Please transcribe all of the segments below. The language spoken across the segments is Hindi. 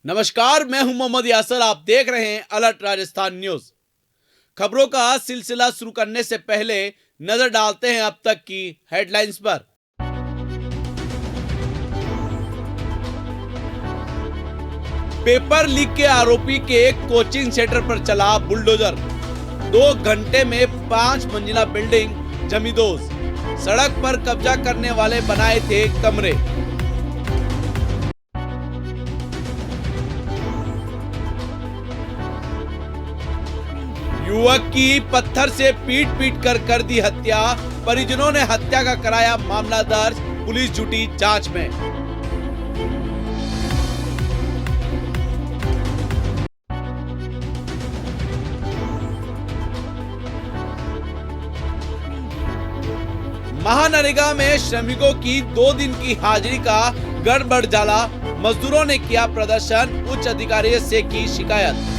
नमस्कार, मैं हूं मोहम्मद यासर। आप देख रहे हैं अलर्ट राजस्थान न्यूज। खबरों का सिलसिला शुरू करने से पहले नजर डालते हैं अब तक की हेडलाइंस पर। पेपर लीक के आरोपी के कोचिंग सेंटर पर चला बुलडोजर। 2 घंटे में 5 मंजिला बिल्डिंग जमींदोज। सड़क पर कब्जा करने वाले बनाए थे कमरे। युवक की पत्थर से पीट कर दी हत्या। परिजनों ने हत्या का कराया मामला दर्ज। पुलिस जुटी जांच में। महानरेगा में श्रमिकों की 2 दिन की हाजिरी का गड़बड़ जाला। मजदूरों ने किया प्रदर्शन। उच्च अधिकारियों से की शिकायत।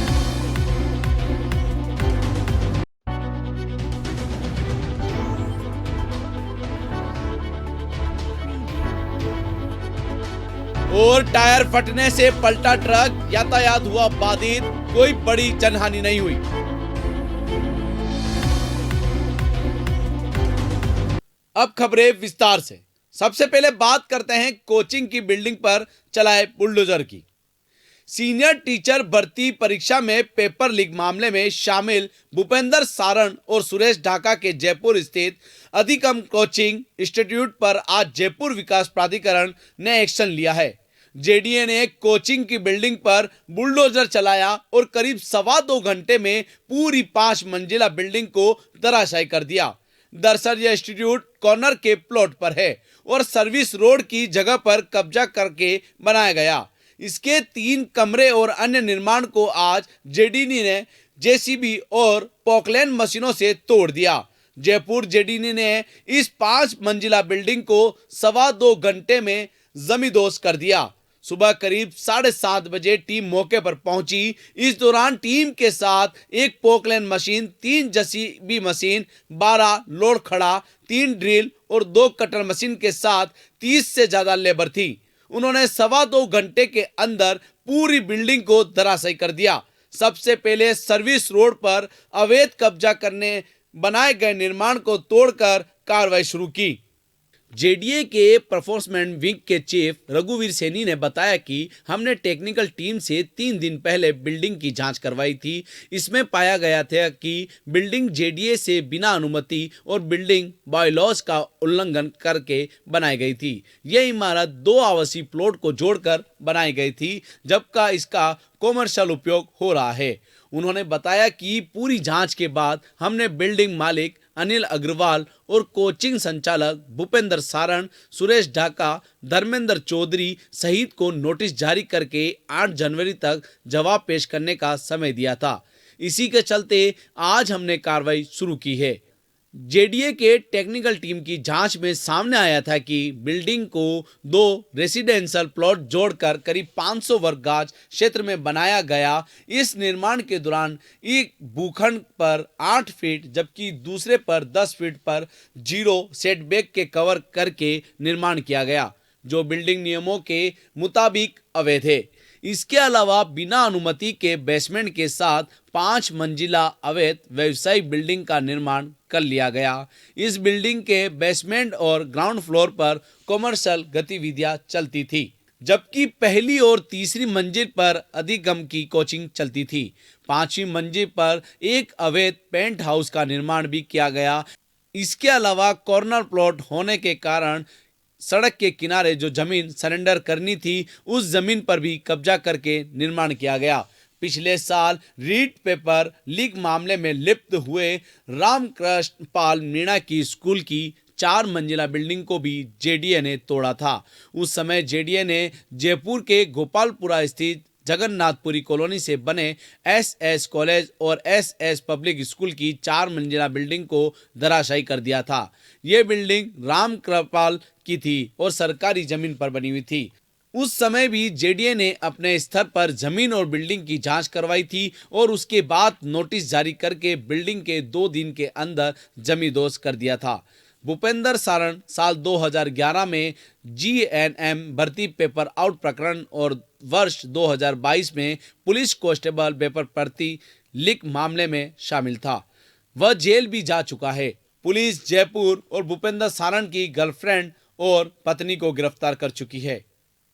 और टायर फटने से पलटा ट्रक। यातायात हुआ बाधित। कोई बड़ी जनहानि नहीं हुई। अब खबरें विस्तार से। सबसे पहले बात करते हैं कोचिंग की बिल्डिंग पर चलाए बुलडोजर की। सीनियर टीचर भर्ती परीक्षा में पेपर लीक मामले में शामिल भूपेंद्र सारण और सुरेश ढाका के जयपुर स्थित अधिगम कोचिंग इंस्टीट्यूट पर आज जयपुर विकास प्राधिकरण ने एक्शन लिया है। जेडीए ने कोचिंग की बिल्डिंग पर बुलडोजर चलाया और करीब 2.25 घंटे में पूरी 5 मंजिला बिल्डिंग को धराशायी कर दिया। दरअसल यह इंस्टीट्यूट कॉर्नर के प्लॉट पर है और सर्विस रोड की जगह पर कब्जा करके बनाया गया। इसके 3 कमरे और अन्य निर्माण को आज जेडीए ने जेसीबी और पोकलैंड मशीनों से तोड़ दिया। जयपुर जेडीए ने इस 5 मंजिला बिल्डिंग को 2.25 घंटे में जमींदोज कर दिया। सुबह करीब 7:30 बजे टीम मौके पर पहुंची। इस दौरान टीम के साथ एक Poclain machine, 3 JCB machine, 12 load खड़ा, 3 ड्रिल और 2 कटर मशीन के साथ 30 से ज्यादा लेबर थी। उन्होंने 2.25 घंटे के अंदर पूरी बिल्डिंग को धराशायी कर दिया। सबसे पहले सर्विस रोड पर अवैध कब्जा करने बनाए गए निर्माण को तोड़कर कार्रवाई शुरू की। जेडीए के परफॉर्मेंस विंग के चीफ रघुवीर सैनी ने बताया कि हमने टेक्निकल टीम से 3 दिन पहले बिल्डिंग की जांच करवाई थी। इसमें पाया गया था कि बिल्डिंग जेडीए से बिना अनुमति और बिल्डिंग बायलॉज का उल्लंघन करके बनाई गई थी। यह इमारत 2 आवासीय प्लॉट को जोड़कर बनाई गई थी, जबकि इसका कॉमर्शियल उपयोग हो रहा है। उन्होंने बताया कि पूरी जांच के बाद हमने बिल्डिंग मालिक अनिल अग्रवाल और कोचिंग संचालक भूपेंद्र सारण, सुरेश ढाका, धर्मेंद्र चौधरी सहित को नोटिस जारी करके 8 जनवरी तक जवाब पेश करने का समय दिया था। इसी के चलते आज हमने कार्रवाई शुरू की है। जेडीए के टेक्निकल टीम की जांच में सामने आया था कि बिल्डिंग को 2 रेसिडेंशियल प्लॉट जोड़कर करीब 500 वर्ग गाज क्षेत्र में बनाया गया। इस निर्माण के दौरान एक भूखंड पर 8 फीट जबकि दूसरे पर 10 फीट पर 0 सेटबैक के कवर करके निर्माण किया गया, जो बिल्डिंग नियमों के मुताबिक अवैध है। इसके अलावा बिना अनुमति के बेसमेंट के साथ 5 मंजिला अवैध व्यवसायिक बिल्डिंग का निर्माण कर लिया गया। इस बिल्डिंग के बेसमेंट और ग्राउंड फ्लोर पर कॉमर्शियल गतिविधियां चलती थी, जबकि पहली और तीसरी मंजिल पर अधिगम की कोचिंग चलती थी। 5वीं मंजिल पर एक अवैध पेंट हाउस का निर्माण भी किया गया। इसके अलावा कॉर्नर प्लॉट होने के कारण सड़क के किनारे जो जमीन सरेंडर करनी थी, उस जमीन पर भी कब्जा करके निर्माण किया गया। पिछले साल रीड पेपर लीक मामले में लिप्त हुए रामकृष्ण पाल मीणा की स्कूल की 4 मंजिला बिल्डिंग को भी जेडीए ने तोड़ा था। उस समय जेडीए ने जयपुर के गोपालपुरा स्थित जगन्नाथपुरी कॉलोनी से बने एसएस कॉलेज और एसएस पब्लिक स्कूल की 4 मंजिला बिल्डिंग को धराशायी कर दिया था। ये बिल्डिंग राम कृपाल की थी और सरकारी जमीन पर बनी हुई थी। उस समय भी जेडीए ने अपने स्तर पर जमीन और बिल्डिंग की जांच करवाई थी और उसके बाद नोटिस जारी करके बिल्डिंग के 2 दिन के अंदर जमींदोज कर दिया था। भूपेंद्र सारण साल 2011 में GNM भर्ती पेपर आउट प्रकरण और वर्ष 2022 में पुलिस कांस्टेबल पेपर भर्ती लीक मामले में शामिल था। वह जेल भी जा चुका है। पुलिस जयपुर और भूपेंद्र सारण की गर्लफ्रेंड और पत्नी को गिरफ्तार कर चुकी है।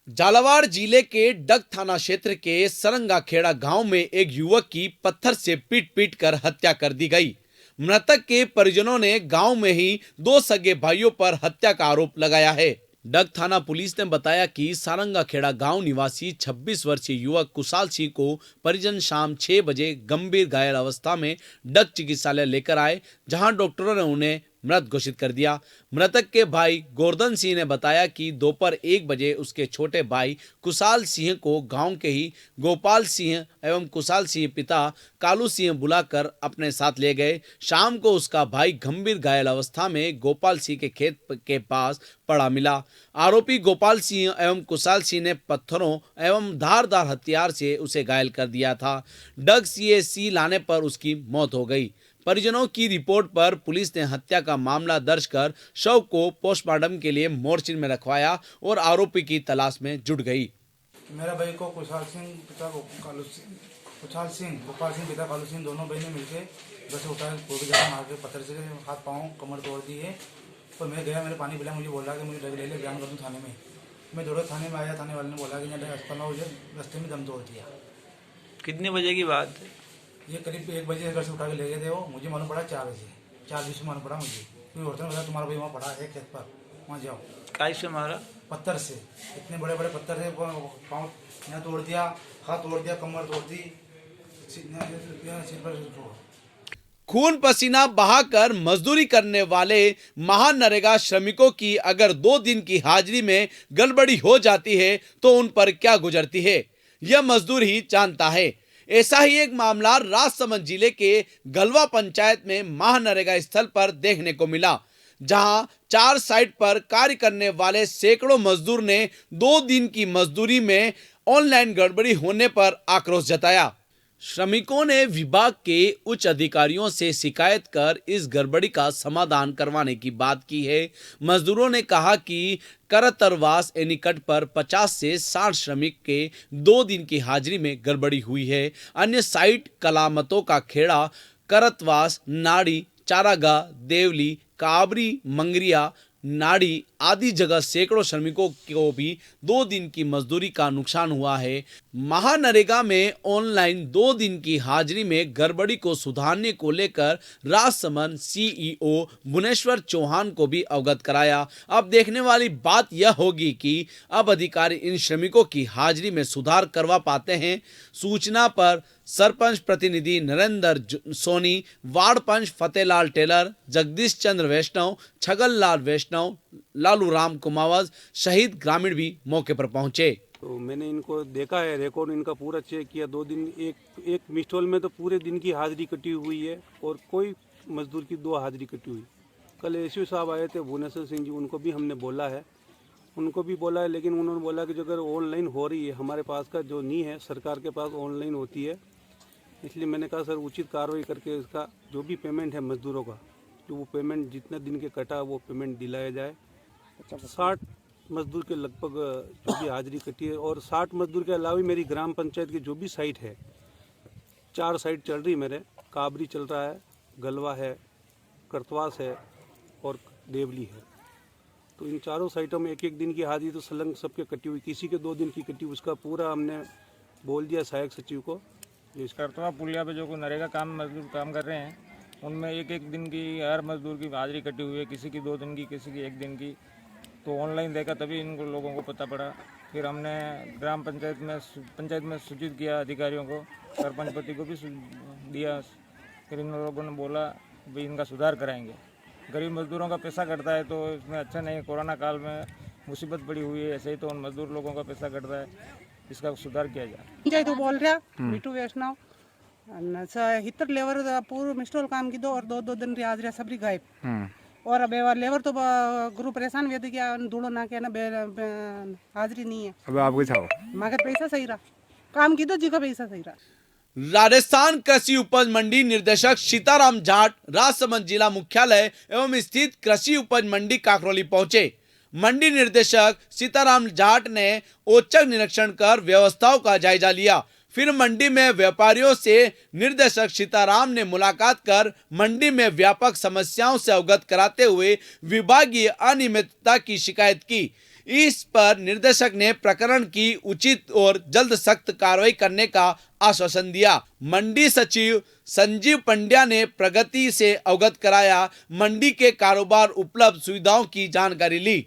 झालावाड़ जिले के डग थाना क्षेत्र के सरंगाखेड़ा गांव में एक युवक की पत्थर से पीट कर हत्या कर दी गई। मृतक के परिजनों ने गांव में ही 2 सगे भाइयों पर हत्या का आरोप लगाया है। डग थाना पुलिस ने बताया कि सारंगाखेड़ा गांव निवासी 26 वर्षीय युवक कुशाल सिंह को परिजन शाम 6 बजे गंभीर घायल अवस्था में डग चिकित्सालय लेकर आए, जहां डॉक्टरों ने उन्हें मृत घोषित कर दिया। मृतक के भाई गोवर्धन सिंह ने बताया कि दोपहर 1 बजे उसके छोटे भाई कुशाल सिंह को गांव के ही गोपाल सिंह एवं कुशाल सिंह पिता कालू सिंह बुलाकर अपने साथ ले गए। शाम को उसका भाई गंभीर घायल अवस्था में गोपाल सिंह के खेत के पास पड़ा मिला। आरोपी गोपाल सिंह एवं कुशाल सिंह ने पत्थरों एवं धारदार हथियार से उसे घायल कर दिया था। डग CAC लाने पर उसकी मौत हो गई। परिजनों की रिपोर्ट पर पुलिस ने हत्या का मामला दर्ज कर शव को पोस्टमार्टम के लिए मोर्चे में रखवाया और आरोपी की तलाश में जुट गई। मेरा भाई को कुशाल सिंह पिता गोपाल सिंह पिता कालू सिंह दोनों बहनें मिलकर बस उठा पूरी जगह मार के पत्थर से हाथ पाँव कमर तोड़ दी है। तो मैं गया, मैंने पानी पिलाया, मुझे बोला कि मुझे डग ले बयान कर दूँ थाने में। मैं दौड़ा थाने में आया, थाने वाले ने बोला कि यहाँ अस्पताल में मुझे रास्ते में दम तोड़ दिया। कितने बजे की बात है? ये करीब 1 बजे घर से उठा के ले गए थे। वो मुझे मालूम पड़ा 4 बजे, 4:20 में मालूम पड़ा मुझे। कोई औरत ने बताया तुम्हारा भाई वहाँ पड़ा है खेत पर, वहाँ जाओ। काय से मारा? पत्थर से, इतने बड़े बड़े पत्थर से पाँव यहाँ तोड़ दिया, हाथ तोड़ दिया, कमर तोड़ दी, सिर पर। खून पसीना बहाकर मजदूरी करने वाले महानरेगा श्रमिकों की अगर 2 दिन की हाजिरी में गड़बड़ी हो जाती है तो उन पर क्या गुजरती है, यह मजदूर ही जानता है। ऐसा ही एक मामला राजसमंद जिले के गलवा पंचायत में महानरेगा स्थल पर देखने को मिला, जहां 4 साइट पर कार्य करने वाले सैकड़ों मजदूर ने 2 दिन की मजदूरी में ऑनलाइन गड़बड़ी होने पर आक्रोश जताया। श्रमिकों ने विभाग के उच्च अधिकारियों से शिकायत कर इस गड़बड़ी का समाधान करवाने की बात की है। मजदूरों ने कहा कि करतरवास एनीकट पर 50 से 60 श्रमिक के 2 दिन की हाजिरी में गड़बड़ी हुई है। अन्य साइट कलामतों का खेड़ा, करतवास, नाड़ी, चारागाह, देवली, काबरी, मंगरिया, नाड़ी आदि जगह सैकड़ों श्रमिकों को भी 2 दिन की मजदूरी का नुकसान हुआ है। महानरेगा में ऑनलाइन 2 दिन की हाजिरी में गड़बड़ी को सुधारने को लेकर राजसमंद CEO भुवनेश्वर चौहान को भी अवगत कराया। अब देखने वाली बात यह होगी कि अब अधिकारी इन श्रमिकों की हाजिरी में सुधार करवा पाते हैं। सूचना पर सरपंच प्रतिनिधि नरेंद्र सोनी, वार्ड पंच फतेहलाल टेलर, जगदीश चंद्र वैष्णव, छगन लाल वैष्णव, लालू राम कुमावत शहीद ग्रामीण भी मौके पर पहुंचे। तो मैंने इनको देखा है, रिकॉर्ड इनका पूरा चेक किया। 2 दिन एक मिस्टॉल में तो पूरे दिन की हाजिरी कटी हुई है और कोई मजदूर की 2 हाजिरी कटी हुई। कल SU साहब आए थे भुवनेश्वर सिंह जी, उनको भी हमने बोला है, लेकिन उन्होंने बोला कि जो अगर ऑनलाइन हो रही है, हमारे पास का जो नहीं है, सरकार के पास ऑनलाइन होती है, इसलिए मैंने कहा सर उचित कार्रवाई करके इसका जो भी पेमेंट है मजदूरों का, जो वो पेमेंट जितने दिन के कटा वो पेमेंट दिलाया जाए। 60 मजदूर के लगभग जो भी हाजिरी कटी है और 60 मजदूर के अलावा मेरी ग्राम पंचायत की जो भी साइट है, 4 साइट चल रही मेरे, काबरी चल रहा है, गलवा है, करतवास है और देवली है। तो इन चारों साइटों में 1-1 दिन की हाजिरी तो सलंग सबके कटी हुई, किसी के 2 दिन की कटी, उसका पूरा हमने बोल दिया सहायक सचिव को। करतवा पुलिया पे जो नरेगा मजदूर काम कर रहे हैं, उनमें 1-1 दिन की हर मजदूर की हाजिरी कटी हुई है, किसी की 2 दिन की, किसी की 1 दिन की। तो ऑनलाइन देखा तभी इनको लोगों को पता पड़ा। फिर हमने ग्राम पंचायत में सूचित किया अधिकारियों को, सरपंच पति को भी दिया। फिर इन लोगों ने बोला भाई इनका सुधार कराएंगे। गरीब मजदूरों का पैसा कटता है तो इसमें अच्छा नहीं, कोरोना काल में मुसीबत पड़ी हुई है, ऐसे ही तो उन मजदूर लोगों का पैसा कटता है, इसका सुधार किया जाए। तो बोल रहा बिटू वैष्णव हितर लेवर पूरा मिस्टोल काम की 2 और 2 दिन री हाजिरी सबरी गायब। और अब लेवर तो गुरु परेशान वेद क्या धूड़ो ना के ना हाजिरी नहीं है। अब आपके छाओ मगर पैसा सही रहा, काम की तो जी का पैसा सही रहा। राजस्थान कृषि उपज मंडी निदेशक सीताराम जाट राजसमंद जिला मुख्यालय एवं स्थित कृषि उपज मंडी काकरौली पहुंचे। मंडी निदेशक सीताराम जाट ने औचक निरीक्षण कर व्यवस्थाओं का जायजा लिया। फिर मंडी में व्यापारियों से निर्देशक सीताराम ने मुलाकात कर मंडी में व्यापक समस्याओं से अवगत कराते हुए विभागीय अनियमितता की शिकायत की। इस पर निर्देशक ने प्रकरण की उचित और जल्द सख्त कार्रवाई करने का आश्वासन दिया। मंडी सचिव संजीव पंड्या ने प्रगति से अवगत कराया। मंडी के कारोबार उपलब्ध सुविधाओं की जानकारी ली।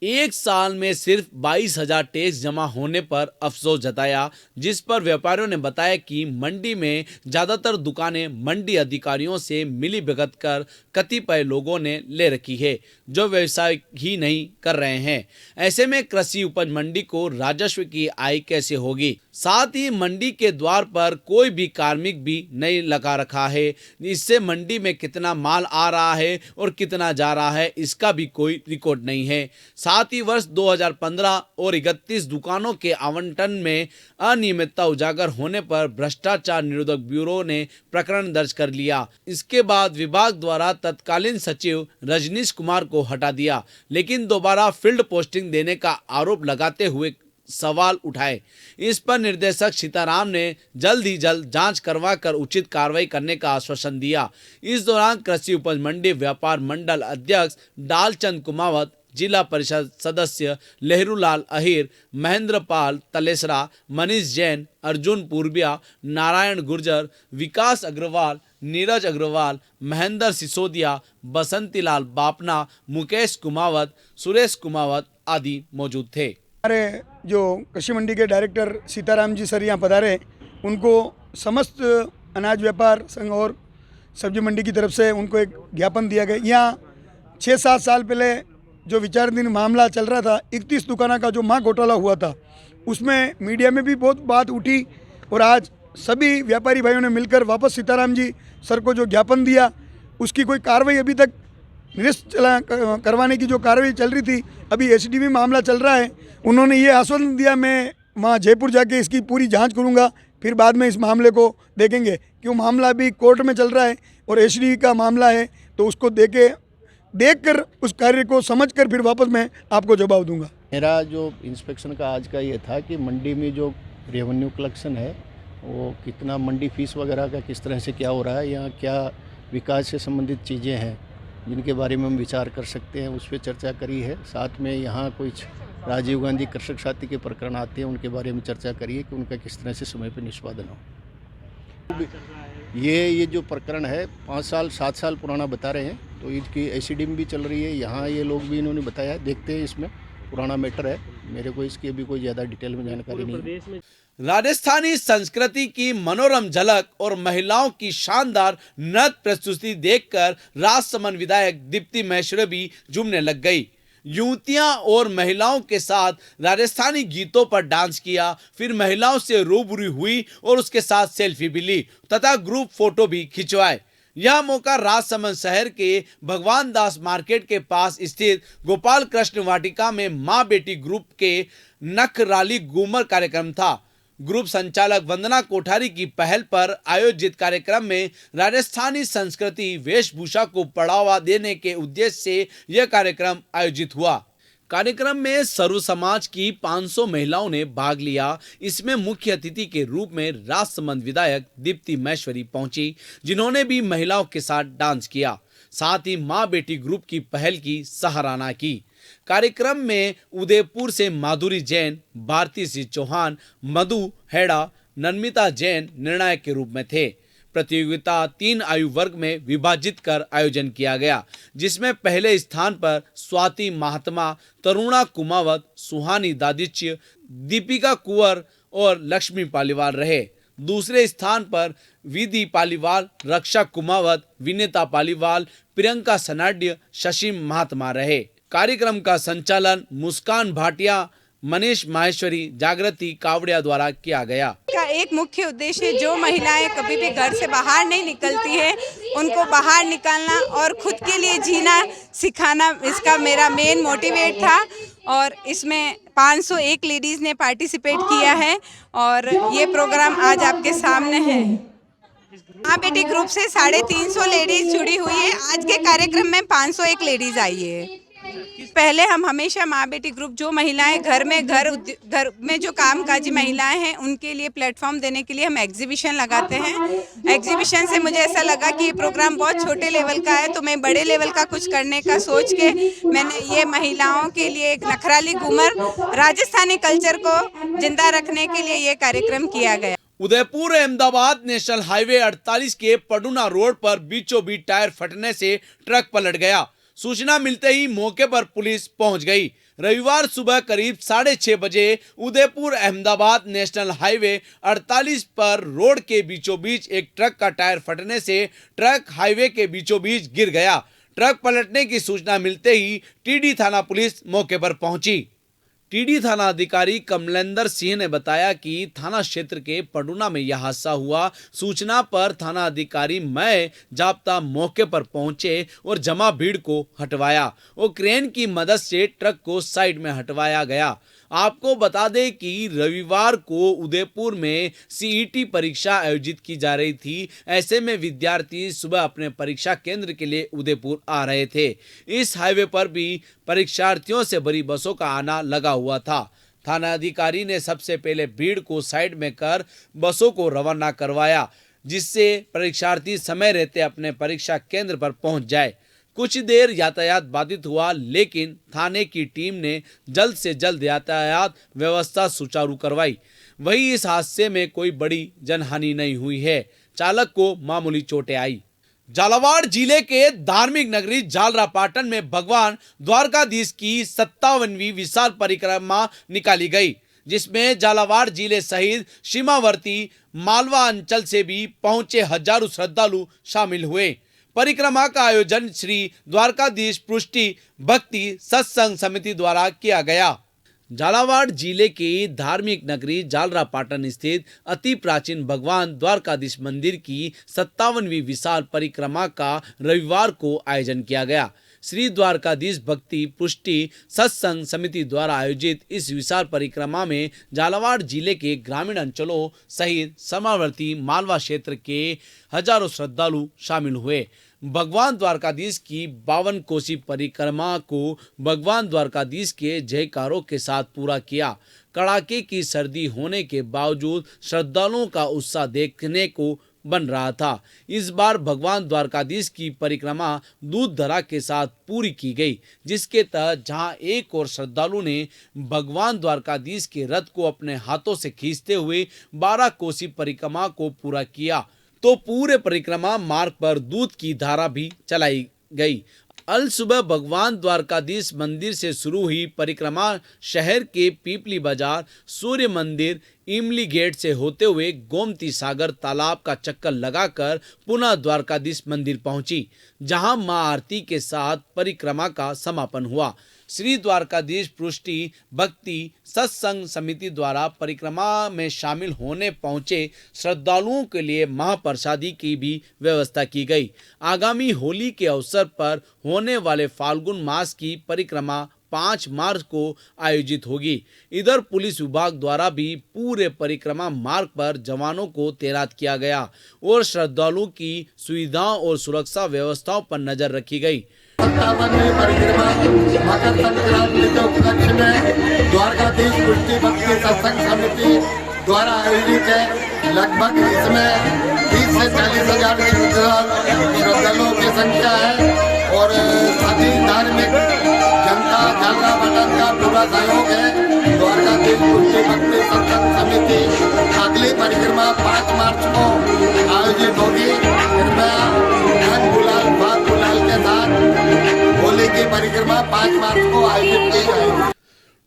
एक साल में सिर्फ 22,000 टैक्स जमा होने पर अफसोस जताया, जिस पर व्यापारियों ने बताया कि मंडी में ज्यादातर दुकानें मंडी अधिकारियों से मिलीभगत कर कतिपय लोगों ने ले रखी है, जो व्यवसाय ही नहीं कर रहे हैं। ऐसे में कृषि उपज मंडी को राजस्व की आय कैसे होगी? साथ ही मंडी के द्वार पर कोई भी कार्मिक भी नहीं लगा रखा है। इससे मंडी में कितना माल आ रहा है और कितना जा रहा है, इसका भी कोई रिकॉर्ड नहीं है। साथ ही वर्ष 2015 और 31 दुकानों के आवंटन में अनियमितता उजागर होने पर भ्रष्टाचार निरोधक ब्यूरो ने प्रकरण दर्ज कर लिया। इसके बाद विभाग द्वारा तत्कालीन सचिव रजनीश कुमार को हटा दिया, लेकिन दोबारा फील्ड पोस्टिंग देने का आरोप लगाते हुए सवाल उठाए। इस पर निर्देशक सीताराम ने जल्द ही जल्द जांच करवाकर उचित कार्रवाई करने का आश्वासन दिया। इस दौरान कृषि उपज मंडी व्यापार मंडल अध्यक्ष डालचंद कुमावत, जिला परिषद सदस्य लहरूलाल अहिर, महेंद्र पाल तलेसरा, मनीष जैन, अर्जुन पूर्बिया, नारायण गुर्जर, विकास अग्रवाल, नीरज अग्रवाल, महेंद्र सिसोदिया, बसंतीलाल बापना, मुकेश कुमावत, सुरेश कुमावत आदि मौजूद थे। हमारे जो कृषि मंडी के डायरेक्टर सीताराम जी सर यहाँ पधारे, उनको समस्त अनाज व्यापार संघ और सब्जी मंडी की तरफ से उनको एक ज्ञापन दिया गया। यहाँ 6-7 साल पहले जो विचाराधीन मामला चल रहा था, 31 दुकानों का जो मां घोटाला हुआ था, उसमें मीडिया में भी बहुत बात उठी और आज सभी व्यापारी भाइयों ने मिलकर वापस सीताराम जी सर को जो ज्ञापन दिया, उसकी कोई कार्रवाई अभी तक निरस्त करवाने की जो कार्रवाई चल रही थी, अभी एसडीबी मामला चल रहा है। उन्होंने ये आश्वासन दिया, मैं वहाँ जयपुर जाके इसकी पूरी जांच करूँगा, फिर बाद में इस मामले को देखेंगे। क्यों मामला अभी कोर्ट में चल रहा है और एसडीबी का मामला है, तो उसको देखकर उस कार्य को समझकर फिर वापस मैं आपको जवाब दूंगा। मेरा जो इंस्पेक्शन का आज का ये था कि मंडी में जो रेवेन्यू कलेक्शन है वो कितना, मंडी फीस वगैरह का किस तरह से क्या हो रहा है, यहाँ क्या विकास से संबंधित चीज़ें हैं जिनके बारे में हम विचार कर सकते हैं, उस पर चर्चा करी है। साथ में यहाँ कुछ राजीव गांधी कृषक साथी के प्रकरण आते हैं, उनके बारे में चर्चा करिए कि उनका किस तरह से समय पर निष्पादन हो। ये जो प्रकरण है 5 साल 7 साल पुराना बता रहे हैं, तो इसकी एसीडी में भी चल रही है। यहाँ ये लोग भी इन्होंने बताया, देखते हैं, इसमें पुराना मैटर है, मेरे को इसकी अभी कोई ज़्यादा डिटेल में जानकारी नहीं है। राजस्थानी संस्कृति की मनोरम झलक और महिलाओं की शानदार नृत्य प्रस्तुति देखकर राजसमंद विधायक दीप्ति महेश्वरी भी झूमने लग गई। युवतियां और महिलाओं के साथ राजस्थानी गीतों पर डांस किया, फिर महिलाओं से रूबरू हुई और उसके साथ सेल्फी भी ली तथा ग्रुप फोटो भी खिंचवाए। यह मौका राजसमंद शहर के भगवान दास मार्केट के पास स्थित गोपाल कृष्ण वाटिका में मां बेटी ग्रुप के नखराली घूमर कार्यक्रम था। ग्रुप संचालक वंदना कोठारी की पहल पर आयोजित कार्यक्रम में राजस्थानी संस्कृति वेशभूषा को बढ़ावा देने के उद्देश्य से यह कार्यक्रम आयोजित हुआ। कार्यक्रम में सर्व समाज की 500 महिलाओं ने भाग लिया। इसमें मुख्य अतिथि के रूप में राजसमंद विधायक दीप्ति महेश्वरी पहुंची, जिन्होंने भी महिलाओं के साथ डांस किया। साथ ही मां बेटी ग्रुप की पहल की सराहना की। कार्यक्रम में उदयपुर से माधुरी जैन, भारती सिंह चौहान, मधु हेड़ा, नन्मिता जैन निर्णायक के रूप में थे। प्रतियोगिता 3 आयु वर्ग में विभाजित कर आयोजन किया गया, जिसमें पहले स्थान पर स्वाति महात्मा, तरुणा कुमावत, सुहानी दादिच्य, दीपिका कुंवर और लक्ष्मी पालीवाल रहे। दूसरे स्थान पर विधि पालीवाल, रक्षा कुमावत, विनेता पालीवाल, प्रियंका सनाड्य, शशि महात्मा रहे। कार्यक्रम का संचालन मुस्कान भाटिया, मनीष माहेश्वरी जागृति कावड़िया द्वारा किया गया। का एक मुख्य उद्देश्य है, जो महिलाएं कभी भी घर से बाहर नहीं निकलती है उनको बाहर निकालना और खुद के लिए जीना सिखाना, इसका मेरा मेन मोटिवेट था। और इसमें 501 लेडीज़ ने पार्टिसिपेट किया है और ये प्रोग्राम आज आपके सामने है। माँ बेटी ग्रुप से 350 लेडीज जुड़ी हुई है। आज के कार्यक्रम में 501 लेडीज आई है। पहले हम हमेशा माँ बेटी ग्रुप, जो महिलाएं घर में जो कामकाजी महिलाएं हैं उनके लिए प्लेटफॉर्म देने के लिए हम एग्जीबिशन लगाते हैं। एग्जीबिशन से मुझे ऐसा लगा कि ये प्रोग्राम बहुत छोटे लेवल का है, तो मैं बड़े लेवल का कुछ करने का सोच के मैंने ये महिलाओं के लिए एक नखराली घूमर राजस्थानी कल्चर को जिंदा रखने के लिए ये कार्यक्रम किया गया। उदयपुर अहमदाबाद नेशनल हाईवे 48 के पडुना रोड पर बीचों बीच टायर फटने से ट्रक पलट गया। सूचना मिलते ही मौके पर पुलिस पहुंच गई। रविवार सुबह करीब 6:30 बजे उदयपुर अहमदाबाद नेशनल हाईवे 48 पर रोड के बीचों बीच एक ट्रक का टायर फटने से ट्रक हाईवे के बीचों बीच गिर गया। ट्रक पलटने की सूचना मिलते ही टीडी थाना पुलिस मौके पर पहुंची। टीडी थाना अधिकारी कमलेंद्र सिंह ने बताया कि थाना क्षेत्र के पडुना में यह हादसा हुआ। सूचना पर थाना अधिकारी मय जाप्ता मौके पर पहुंचे और जमा भीड़ को हटवाया और क्रेन की मदद से ट्रक को साइड में हटवाया गया। आपको बता दें कि रविवार को उदयपुर में सीईटी परीक्षा आयोजित की जा रही थी। ऐसे में विद्यार्थी सुबह अपने परीक्षा केंद्र के लिए उदयपुर आ रहे थे। इस हाईवे पर भी परीक्षार्थियों से भरी बसों का आना लगा हुआ था। थाना अधिकारी ने सबसे पहले भीड़ को साइड में कर बसों को रवाना करवाया, जिससे परीक्षार्थी समय रहते अपने परीक्षा केंद्र पर पहुंच जाए। कुछ देर यातायात बाधित हुआ, लेकिन थाने की टीम ने जल्द से जल्द यातायात व्यवस्था सुचारू करवाई। वहीं इस हादसे में कोई बड़ी जनहानि नहीं हुई है। चालक को मामूली चोटें आई। झालावाड़ जिले के धार्मिक नगरी झालरापाटन में भगवान द्वारकाधीश की 57वीं विशाल परिक्रमा निकाली गई, जिसमें झालावाड़ जिले सहित सीमावर्ती मालवा अंचल से भी पहुंचे हजारों श्रद्धालु शामिल हुए। परिक्रमा का आयोजन श्री द्वारकाधीश पुष्टि भक्ति सत्संग समिति द्वारा किया गया। झालावाड़ जिले की धार्मिक नगरी झालरापाटन स्थित अति प्राचीन भगवान द्वारकाधीश मंदिर की 57वीं विशाल परिक्रमा का रविवार को आयोजन किया गया। श्री द्वारकाधीश भक्ति पुष्टि सत्संग समिति द्वारा आयोजित इस विशाल परिक्रमा में झालावाड़ जिले के ग्रामीण अंचलों सहित सीमावर्ती मालवा क्षेत्र के हजारों श्रद्धालु शामिल हुए। भगवान द्वारकाधीश की 52 कोसी परिक्रमा को भगवान द्वारकाधीश के जयकारों के साथ पूरा किया। कड़ाके की सर्दी होने के बावजूद श्रद्धालुओं का उत्साह देखने को बन रहा था। इस बार भगवान द्वारकाधीश की परिक्रमा दूध धरा के साथ पूरी की गई, जिसके तहत जहां एक और श्रद्धालु ने भगवान द्वारकाधीश के रथ को अपने हाथों से खींचते हुए 12 कोसी परिक्रमा को पूरा किया, तो पूरे परिक्रमा मार्ग पर दूध की धारा भी चलाई गई। अल सुबह भगवान द्वारकाधीश मंदिर से शुरू हुई परिक्रमा शहर के पीपली बाजार, सूर्य मंदिर, इमली गेट से होते हुए गोमती सागर तालाब का चक्कर लगाकर पुनः द्वारकाधीश मंदिर पहुंची, जहां मां आरती के साथ परिक्रमा का समापन हुआ। श्री द्वारकाधीश पुष्टि भक्ति सत्संग समिति द्वारा परिक्रमा में शामिल होने पहुंचे श्रद्धालुओं के लिए महाप्रसादी की भी व्यवस्था की गई। आगामी होली के अवसर पर होने वाले फाल्गुन मास की परिक्रमा 5 मार्च को आयोजित होगी। इधर पुलिस विभाग द्वारा भी पूरे परिक्रमा मार्ग पर जवानों को तैनात किया गया और श्रद्धालुओं की सुविधाओं और सुरक्षा व्यवस्थाओं पर नजर रखी गई। 57वीं परिक्रमा मकर संक्रांति के उपलक्ष्य में द्वारकाधीश पुष्टि भक्ति सत्संग समिति द्वारा आयोजित है। लगभग इसमें 30 से 40 हजार श्रद्धालुओं की संख्या है और सभी धार्मिक जनता झालरापाटन का पूरा सहयोग है। द्वारकाधीश पुष्टि भक्ति सत्संग समिति अगली परिक्रमा 5 मार्च को आयोजित होगी। के साथ होली की परिक्रमा 5 मार्च को आयोजित की जाएगी।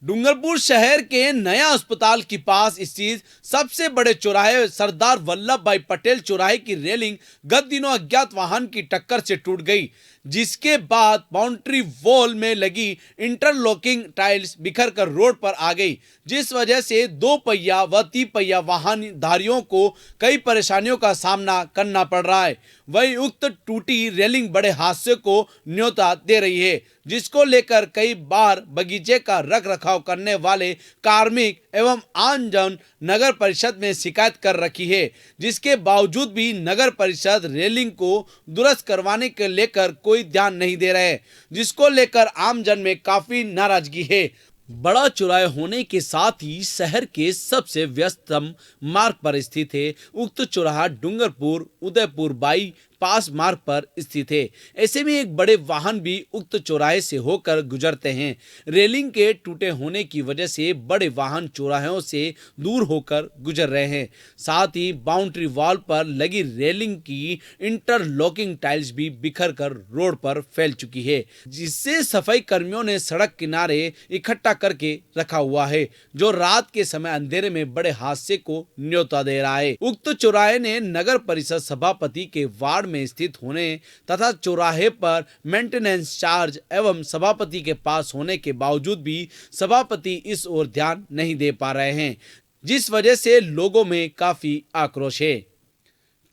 डूंगरपुर शहर के नया अस्पताल के पास स्थित सबसे बड़े चौराहे सरदार वल्लभ भाई पटेल चौराहे की रेलिंग गत दिनों अज्ञात वाहन की टक्कर से टूट गई, जिसके बाद बाउंड्री वॉल में लगी इंटरलॉकिंग टाइल्स बिखर कर रोड पर आ गई, जिस वजह से 2 पहिया व 3 पहिया वाहनधारियों को कई परेशानियों का सामना करना पड़ रहा है। वहीं उक्त टूटी रेलिंग बड़े हादसे को न्योता दे रही है, जिसको लेकर कई बार बगीचे का रख रखाव करने वाले कार्मिक एवं आमजन नगर परिषद में शिकायत कर रखी है, जिसके बावजूद भी नगर परिषद रेलिंग को दुरुस्त करवाने के लेकर कोई ध्यान नहीं दे रहे, जिसको लेकर आमजन में काफी नाराजगी है। बड़ा चौराहे होने के साथ ही शहर के सबसे व्यस्ततम मार्ग पर स्थित है। उक्त चौराहा डूंगरपुर उदयपुर बाईपास मार्ग पर स्थित है। ऐसे में एक बड़े वाहन भी उक्त चौराहे से होकर गुजरते हैं। रेलिंग के टूटे होने की वजह से बड़े वाहन चौराहों से दूर होकर गुजर रहे हैं। साथ ही बाउंड्री वॉल पर लगी रेलिंग की इंटरलॉकिंग टाइल्स भी बिखर कर रोड पर फैल चुकी है, जिससे सफाई कर्मियों ने सड़क किनारे इकट्ठा करके रखा हुआ है, जो रात के समय अंधेरे में बड़े हादसे को न्योता दे रहा है। उक्त चौराहे ने नगर परिषद सभापति के वार्ड में स्थित होने तथा चौराहे पर मेंटेनेंस चार्ज एवं सभापति के पास होने के बावजूद भी सभापति इस ओर ध्यान नहीं दे पा रहे हैं, जिस वजह से लोगों में काफी आक्रोश है।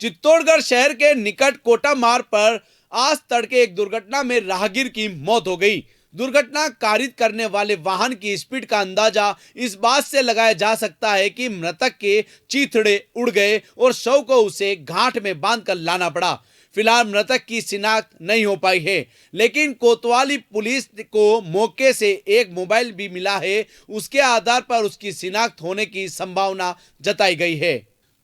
चित्तौड़गढ़ शहर के निकट कोटा मार्ग पर आज तड़के एक दुर्घटना में राहगीर की मौत हो गई। दुर्घटना कारित करने वाले वाहन की स्पीड का अंदाजा इस बात से लगाया जा सकता है कि मृतक के चीथड़े उड़ गए और शव को उसे घाट में बांधकर लाना पड़ा। फिलहाल मृतक की शिनाख्त नहीं हो पाई है, लेकिन कोतवाली पुलिस को मौके से एक मोबाइल भी मिला है। उसके आधार पर उसकी शिनाख्त होने की संभावना जताई गई है।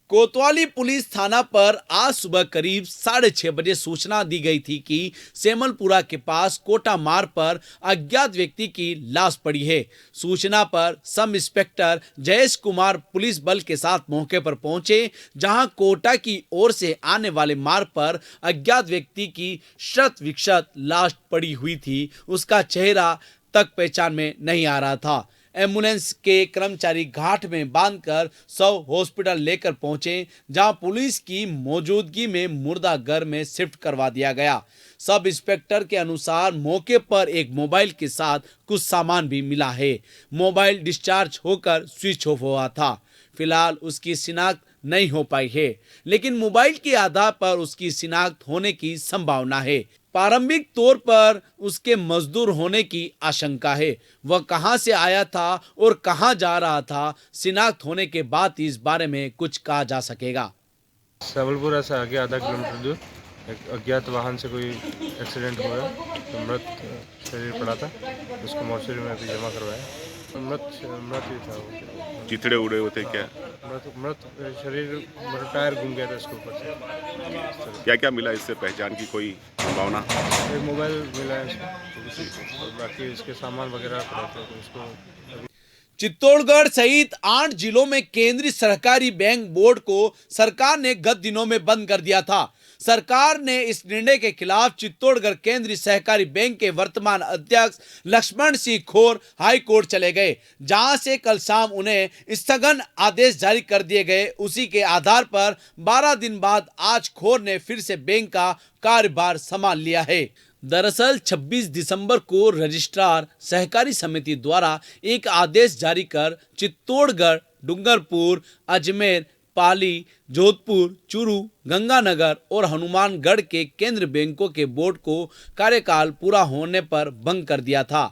कोतवाली पुलिस थाना पर आज सुबह करीब 6:30 बजे सूचना दी गई थी कि सेमलपुरा के पास कोटा मार्ग पर अज्ञात व्यक्ति की लाश पड़ी है। सूचना पर sub inspector Jayesh Kumar police बल के साथ मौके पर पहुंचे, जहां कोटा की ओर से आने वाले मार्ग पर अज्ञात व्यक्ति की शत विक्षत लाश पड़ी हुई थी। उसका चेहरा तक पहचान में नहीं आ रहा था। एम्बुलेंस के कर्मचारी घाट में बांधकर शव हॉस्पिटल लेकर पहुंचे, जहां पुलिस की मौजूदगी में मुर्दा घर में शिफ्ट करवा दिया गया। सब इंस्पेक्टर के अनुसार मौके पर एक मोबाइल के साथ कुछ सामान भी मिला है। मोबाइल डिस्चार्ज होकर स्विच ऑफ हुआ था। फिलहाल उसकी शिनाख्त नहीं हो पाई है, लेकिन मोबाइल के आधार पर उसकी शिनाख्त होने की संभावना है। प्रारंभिक तौर पर उसके मजदूर होने की आशंका है। वह कहां से आया था और कहां जा रहा था, शिनाख्त होने के बाद इस बारे में कुछ कहा जा सकेगा। सबलपुरा से आगे आधा किलोमीटर दूर एक अज्ञात वाहन से कोई एक्सीडेंट हुआ, तो मृत शरीर पड़ा था, उसको मोर्चरी में अभी जमा करवाया। मृत ही था वो। चिथड़े उड़े होते क्या? मृत शरीर, टायर घूम गया था इसके ऊपर से। क्या क्या मिला इससे, पहचान की कोई संभावना? एक मोबाइल मिला है इसको, और बाकी इसके सामान वगैरह पड़े थे, तो इसको। चित्तौड़गढ़ सहित 8 जिलों में केंद्रीय सहकारी बैंक बोर्ड को सरकार ने गत दिनों में बंद कर दिया था। सरकार ने इस निर्णय के खिलाफ चित्तौड़गढ़ केंद्रीय सहकारी बैंक के वर्तमान अध्यक्ष लक्ष्मण सिंह खोर हाई कोर्ट चले गए, जहां से कल शाम उन्हें स्थगन आदेश जारी कर दिए गए। उसी के आधार पर 12 दिन बाद आज खोर ने फिर से बैंक का कार्यभार संभाल लिया है। दरअसल 26 दिसंबर को रजिस्ट्रार सहकारी समिति द्वारा एक आदेश जारी कर चित्तौड़गढ़, डूंगरपुर, अजमेर, पाली, जोधपुर, चूरू, गंगानगर और हनुमानगढ़ के केंद्र बैंकों के बोर्ड को कार्यकाल पूरा होने पर भंग कर दिया था।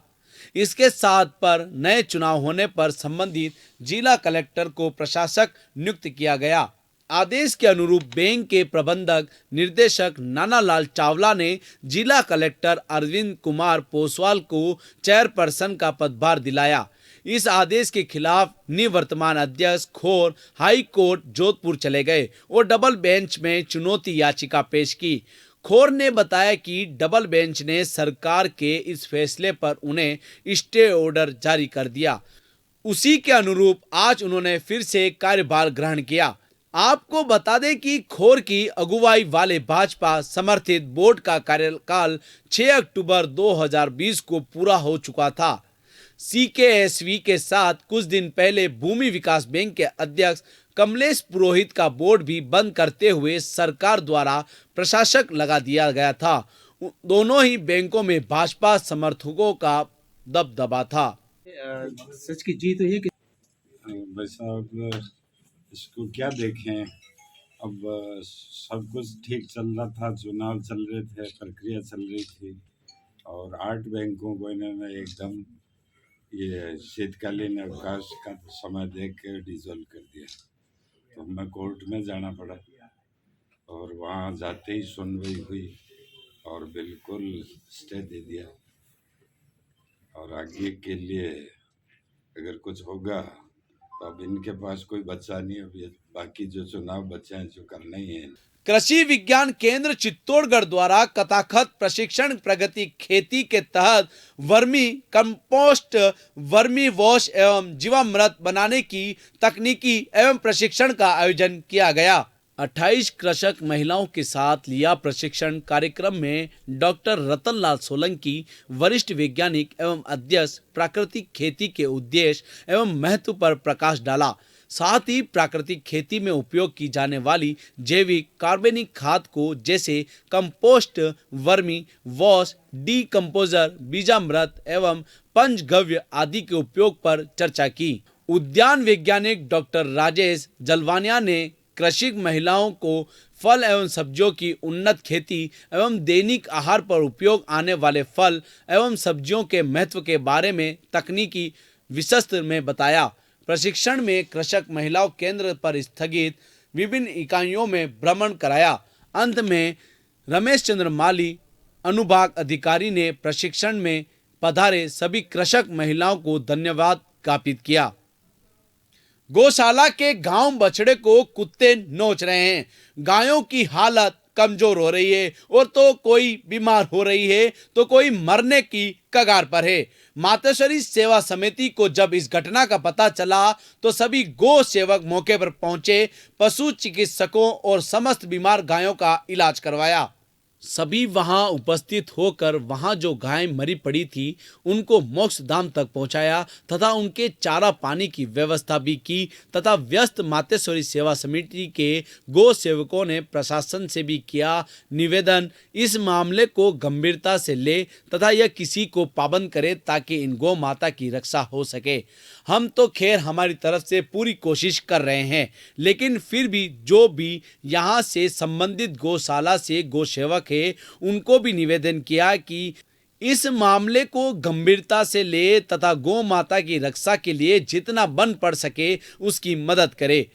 इसके साथ पर नए चुनाव होने पर संबंधित जिला कलेक्टर को प्रशासक नियुक्त किया गया। आदेश के अनुरूप बैंक के प्रबंधक निर्देशक नानालाल चावला ने जिला कलेक्टर अरविंद कुमार पोसवाल को चेयरपर्सन का पदभार दिलाया। इस आदेश के खिलाफ निवर्तमान अध्यक्ष खोर हाई कोर्ट जोधपुर चले गए और डबल बेंच में चुनौती याचिका पेश की। खोर ने बताया कि डबल बेंच ने सरकार के इस फैसले पर उन्हें स्टे ऑर्डर जारी कर दिया। उसी के अनुरूप आज उन्होंने फिर से कार्यभार ग्रहण किया। आपको बता दें कि खोर की अगुवाई वाले भाजपा समर्थित बोर्ड का कार्यकाल 6 अक्टूबर 2020 को पूरा हो चुका था। CKSV के साथ कुछ दिन पहले भूमि विकास बैंक के अध्यक्ष कमलेश पुरोहित का बोर्ड भी बंद करते हुए सरकार द्वारा प्रशासक लगा दिया गया था। दोनों ही बैंकों में भाजपा समर्थकों का दबदबा था। सच की जीत हुई है कि भाई साहब इसको क्या देखें, अब सब कुछ ठीक चल रहा था, चुनाव चल रहे थे, प्रक्रिया चल रही थी और 8 बैंकों को इन्होंने एकदम ये शीतकालीन अवकाश का समय देख के डिसॉल्व कर दिया। तो हमें कोर्ट में जाना पड़ा और वहाँ जाते ही सुनवाई हुई और बिल्कुल स्टे दे दिया और आगे के लिए अगर कुछ होगा तो अब इनके पास कोई बच्चा नहीं, अब बाकी जो चुनाव बच्चे हैं जो करना ही है। कृषि विज्ञान केंद्र चित्तौड़गढ़ द्वारा कथाखत प्रशिक्षण प्रगति खेती के तहत वर्मी कंपोस्ट, वर्मी वॉश एवं जीवामृत बनाने की तकनीकी एवं प्रशिक्षण का आयोजन किया गया। 28 कृषक महिलाओं के साथ लिया प्रशिक्षण कार्यक्रम में डॉक्टर रतनलाल सोलंकी, वरिष्ठ वैज्ञानिक एवं अध्यक्ष, प्राकृतिक खेती के उद्देश्य एवं महत्व पर प्रकाश डाला। साथ ही प्राकृतिक खेती में उपयोग की जाने वाली जैविक कार्बनिक खाद को जैसे compost, vermi wash, decomposer, Bijamrit एवं पंचगव्य आदि के उपयोग पर चर्चा की। उद्यान वैज्ञानिक डॉक्टर राजेश जलवानिया ने कृषक महिलाओं को फल एवं सब्जियों की उन्नत खेती एवं दैनिक आहार पर उपयोग आने वाले फल एवं सब्जियों के महत्व के बारे में तकनीकी विस्तृत में बताया। प्रशिक्षण में कृषक महिलाओं केंद्र पर स्थगित विभिन्न इकाइयों में भ्रमण कराया। अंत में रमेश चंद्र माली, अनुभाग अधिकारी ने प्रशिक्षण में पधारे सभी कृषक महिलाओं को धन्यवाद ज्ञापित किया। गौशाला के गांव बछड़े को कुत्ते नोच रहे हैं। गायों की हालत कमजोर हो रही है और तो कोई बीमार हो रही है तो कोई मरने की कगार पर है। मातेश्वरी सेवा समिति को जब इस घटना का पता चला तो सभी गौ सेवक मौके पर पहुंचे, पशु चिकित्सकों और समस्त बीमार गायों का इलाज करवाया। सभी वहां उपस्थित होकर वहां जो गाय मरी पड़ी थी उनको मोक्ष धाम तक पहुंचाया तथा उनके चारा पानी की व्यवस्था भी की तथा व्यस्त मातेश्वरी सेवा समिति के गौ सेवकों ने प्रशासन से भी किया निवेदन, इस मामले को गंभीरता से ले तथा यह किसी को पाबंद करे ताकि इन गौ माता की रक्षा हो सके। हम तो खैर हमारी तरफ से पूरी कोशिश कर रहे हैं, लेकिन फिर भी जो भी यहाँ से संबंधित गौशाला से गौ सेवक है उनको भी निवेदन किया कि इस मामले को गंभीरता से ले तथा गौ माता की रक्षा के लिए जितना बन पड़ सके उसकी मदद करे।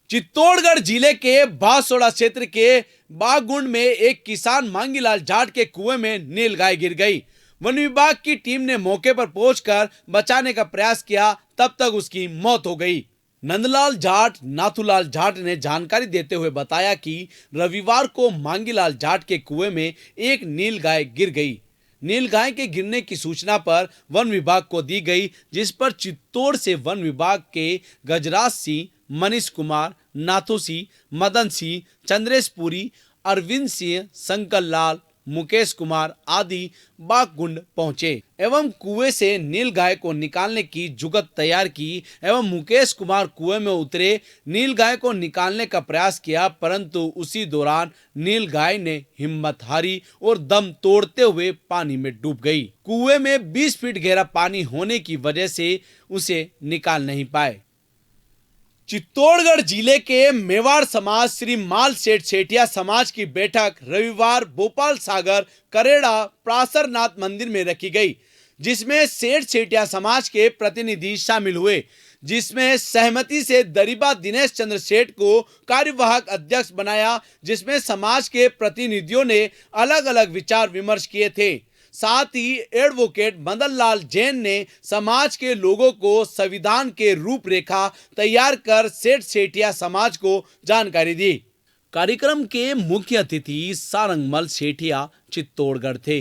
चित्तौड़गढ़ जिले के बांसवाड़ा क्षेत्र के बागुंड में एक किसान मांगीलाल जाट के कुएं में नीलगाय गिर गई। वन विभाग की टीम ने मौके पर पहुंचकर बचाने का प्रयास किया, तब तक उसकी मौत हो गई। नंदलाल जाट, नाथूलाल जाट ने जानकारी देते हुए बताया कि रविवार को मांगीलाल जाट के कुएं में एक नीलगाय गिर गई। नीलगाय के गिरने की सूचना पर वन विभाग को दी गई, जिस पर चित्तौड़ से वन विभाग के गजराज सिंह, मनीष कुमार, नाथू सिंह, मदन सिंह, चंद्रेश पुरी, अरविंद सिंह, शंकर लाल, मुकेश कुमार आदि बागुंड पहुंचे एवं कुएं से नीलगाय को निकालने की जुगत तैयार की एवं मुकेश कुमार कुएं में उतरे, नीलगाय को निकालने का प्रयास किया, परंतु उसी दौरान नीलगाय ने हिम्मत हारी और दम तोड़ते हुए पानी में डूब गई। कुएं में 20 फीट गहरा पानी होने की वजह से उसे निकाल नहीं पाए। चित्तौड़गढ़ जिले के मेवाड़ समाज श्री माल सेठ सेठिया समाज की बैठक रविवार भोपाल सागर करेड़ा प्रासरनाथ मंदिर में रखी गई, जिसमें सेठ सेठिया समाज के प्रतिनिधि शामिल हुए, जिसमें सहमति से दरिबा दिनेश चंद्र सेठ को कार्यवाहक अध्यक्ष बनाया, जिसमें समाज के प्रतिनिधियों ने अलग अलग विचार विमर्श किए थे। साथ ही एडवोकेट मदन लाल जैन ने समाज के लोगों को संविधान के रूपरेखा तैयार कर सेठ सेठिया समाज को जानकारी दी। कार्यक्रम के मुख्य अतिथि सारंगमल सेठिया चित्तौड़गढ़ थे।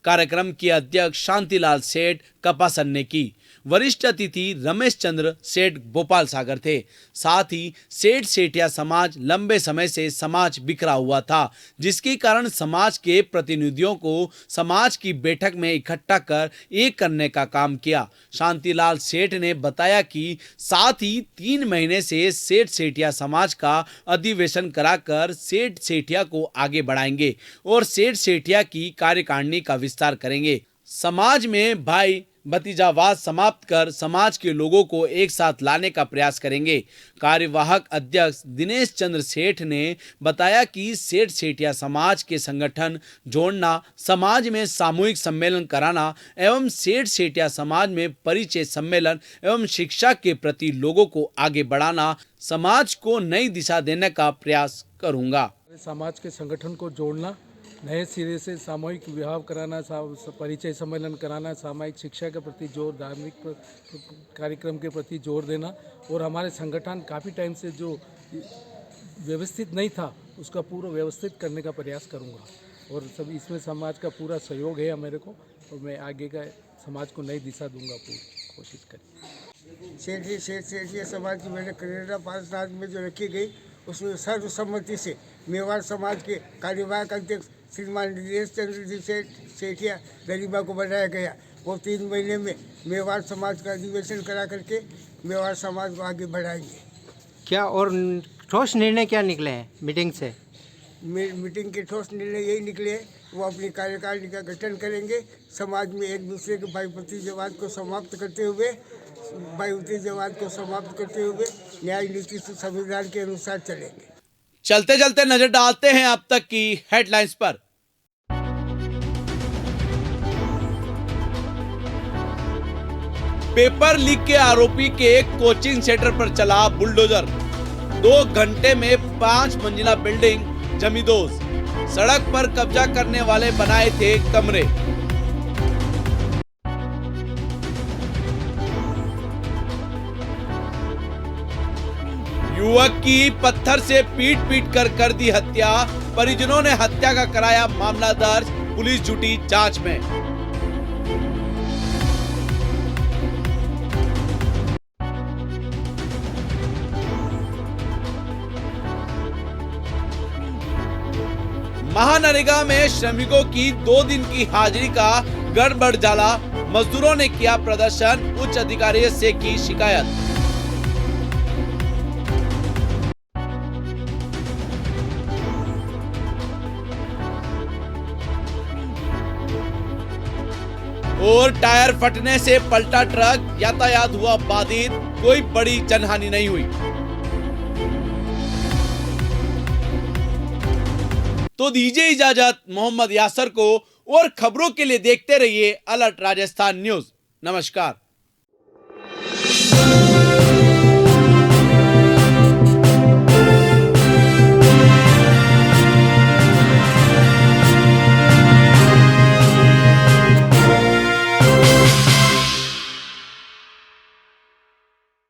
कार्यक्रम की अध्यक्ष शांतिलाल सेठ कपासन ने की। वरिष्ठ अतिथि रमेश चंद्र सेठ भोपाल सागर थे। साथ ही सेठ सेठिया समाज लंबे समय से समाज बिखरा हुआ था, जिसके कारण समाज के प्रतिनिधियों को समाज की बैठक में इकट्ठा कर एक करने का काम किया। शांतिलाल सेठ ने बताया कि साथ ही 3 महीने से सेठ सेठिया समाज का अधिवेशन कराकर सेठ सेठिया को आगे बढ़ाएंगे और सेठ सेठिया की कार्यकारिणी का विस्तार करेंगे। समाज में भाई भतीजावाद समाप्त कर समाज के लोगों को एक साथ लाने का प्रयास करेंगे। कार्यवाहक अध्यक्ष दिनेश चंद्र सेठ ने बताया कि सेठ सेठिया समाज के संगठन जोड़ना, समाज में सामूहिक सम्मेलन कराना एवं सेठ सेठिया समाज में परिचय सम्मेलन एवं शिक्षा के प्रति लोगों को आगे बढ़ाना, समाज को नई दिशा देने का प्रयास करूंगा। समाज के संगठन को जोड़ना, नए सिरे से सामूहिक विवाह कराना, परिचय सम्मेलन कराना, सामाजिक शिक्षा के प्रति जोर, धार्मिक कार्यक्रम के प्रति जोर देना और हमारे संगठन काफ़ी टाइम से जो व्यवस्थित नहीं था उसका पूरा व्यवस्थित करने का प्रयास करूंगा और सभी इसमें समाज का पूरा सहयोग है मेरे को और मैं आगे का समाज को नई दिशा दूंगा, पूरी कोशिश करें। सेठिया समाज की मैंने कनेडा पार्षद में जो रखी गई उसमें सर्वसम्मति से मेवाड़ समाज के कार्यवाहक अध्यक्ष श्रीमान दिनेश चंद्र सेठ सेठिया गरिमा को बनाया गया और 3 महीने में मेवाड़ समाज का अधिवेशन करा करके मेवाड़ समाज को आगे बढ़ाएंगे। क्या और ठोस निर्णय क्या निकले हैं मीटिंग से? मीटिंग के ठोस निर्णय यही निकले, वो अपनी कार्यकारिणी का गठन करेंगे। समाज में एक दूसरे के भाई भतीजावाद को समाप्त करते हुए न्याय नीति संविधान के अनुसार चलेंगे। चलते चलते नजर डालते हैं अब तक की हेडलाइंस पर। पेपर लीक के आरोपी के कोचिंग सेंटर पर चला बुलडोजर। 2 घंटे में 5 मंजिला बिल्डिंग जमींदोज। सड़क पर कब्जा करने वाले बनाए थे कमरे। युवक की पत्थर से पीट कर दी हत्या। परिजनों ने हत्या का कराया मामला दर्ज। पुलिस जुटी जांच में। महानरेगा में श्रमिकों की 2 दिन की हाजिरी का गड़बड़ जाला। मजदूरों ने किया प्रदर्शन, उच्च अधिकारियों से की शिकायत। और टायर फटने से पलटा ट्रक, यातायात हुआ बाधित। कोई बड़ी जनहानि नहीं हुई। तो दीजिए इजाजत मोहम्मद यासर को और खबरों के लिए देखते रहिए अलर्ट राजस्थान न्यूज। नमस्कार।